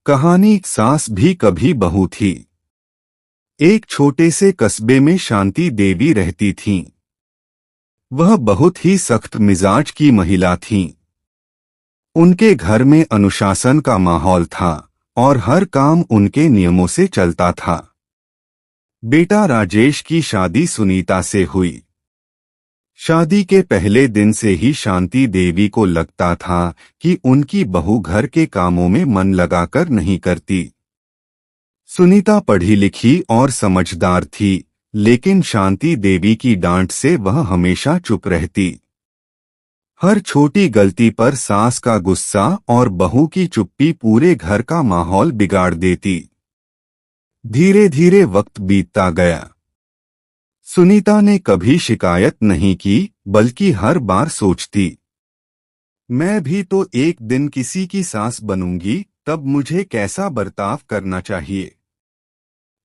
कहानी सास भी कभी बहू थी। एक छोटे से कस्बे में शांति देवी रहती थीं। वह बहुत ही सख्त मिजाज की महिला थीं। उनके घर में अनुशासन का माहौल था और हर काम उनके नियमों से चलता था। बेटा राजेश की शादी सुनीता से हुई। शादी के पहले दिन से ही शांति देवी को लगता था कि उनकी बहू घर के कामों में मन लगाकर नहीं करती। सुनीता पढ़ी लिखी और समझदार थी, लेकिन शांति देवी की डांट से वह हमेशा चुप रहती। हर छोटी गलती पर सास का गुस्सा और बहू की चुप्पी पूरे घर का माहौल बिगाड़ देती। धीरे धीरे वक्त बीतता गया। सुनीता ने कभी शिकायत नहीं की, बल्कि हर बार सोचती, मैं भी तो एक दिन किसी की सास बनूंगी, तब मुझे कैसा बर्ताव करना चाहिए।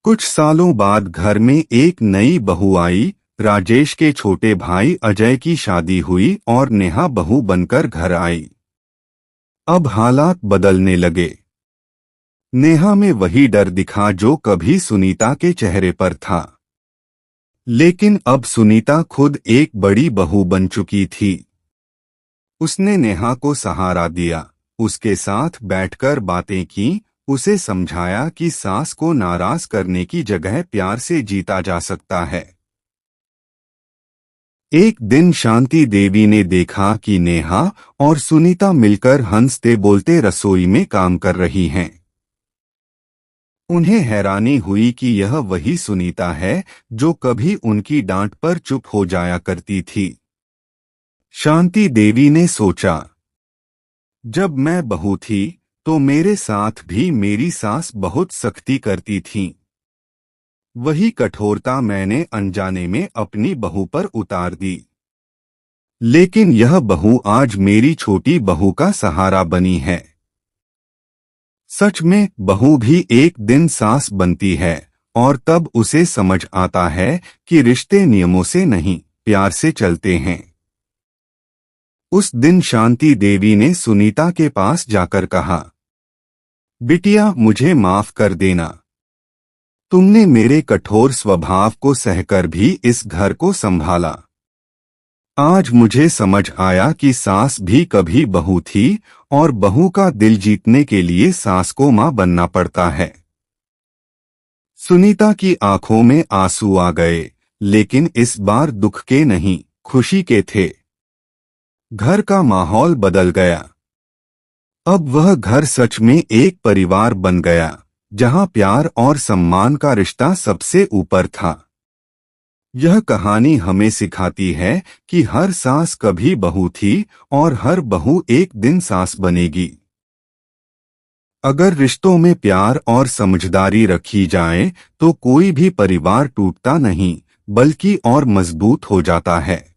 कुछ सालों बाद घर में एक नई बहू आई। राजेश के छोटे भाई अजय की शादी हुई और नेहा बहू बनकर घर आई। अब हालात बदलने लगे। नेहा में वही डर दिखा जो कभी सुनीता के चेहरे पर था। लेकिन अब सुनीता खुद एक बड़ी बहू बन चुकी थी। उसने नेहा को सहारा दिया, उसके साथ बैठकर बातें की, उसे समझाया कि सास को नाराज करने की जगह प्यार से जीता जा सकता है। एक दिन शांति देवी ने देखा कि नेहा और सुनीता मिलकर हंसते बोलते रसोई में काम कर रही हैं। उन्हें हैरानी हुई कि यह वही सुनीता है जो कभी उनकी डांट पर चुप हो जाया करती थी। शांति देवी ने सोचा, जब मैं बहू थी तो मेरे साथ भी मेरी सास बहुत सख्ती करती थी। वही कठोरता मैंने अनजाने में अपनी बहू पर उतार दी। लेकिन यह बहू आज मेरी छोटी बहू का सहारा बनी है। सच में बहू भी एक दिन सास बनती है और तब उसे समझ आता है कि रिश्ते नियमों से नहीं, प्यार से चलते हैं। उस दिन शांति देवी ने सुनीता के पास जाकर कहा, बिटिया, मुझे माफ कर देना। तुमने मेरे कठोर स्वभाव को सहकर भी इस घर को संभाला। आज मुझे समझ आया कि सास भी कभी बहू थी और बहू का दिल जीतने के लिए सास को मां बनना पड़ता है। सुनीता की आंखों में आंसू आ गए, लेकिन इस बार दुख के नहीं, खुशी के थे। घर का माहौल बदल गया। अब वह घर सच में एक परिवार बन गया, जहां प्यार और सम्मान का रिश्ता सबसे ऊपर था। यह कहानी हमें सिखाती है कि हर सास कभी बहू थी और हर बहू एक दिन सास बनेगी। अगर रिश्तों में प्यार और समझदारी रखी जाए तो कोई भी परिवार टूटता नहीं, बल्कि और मजबूत हो जाता है।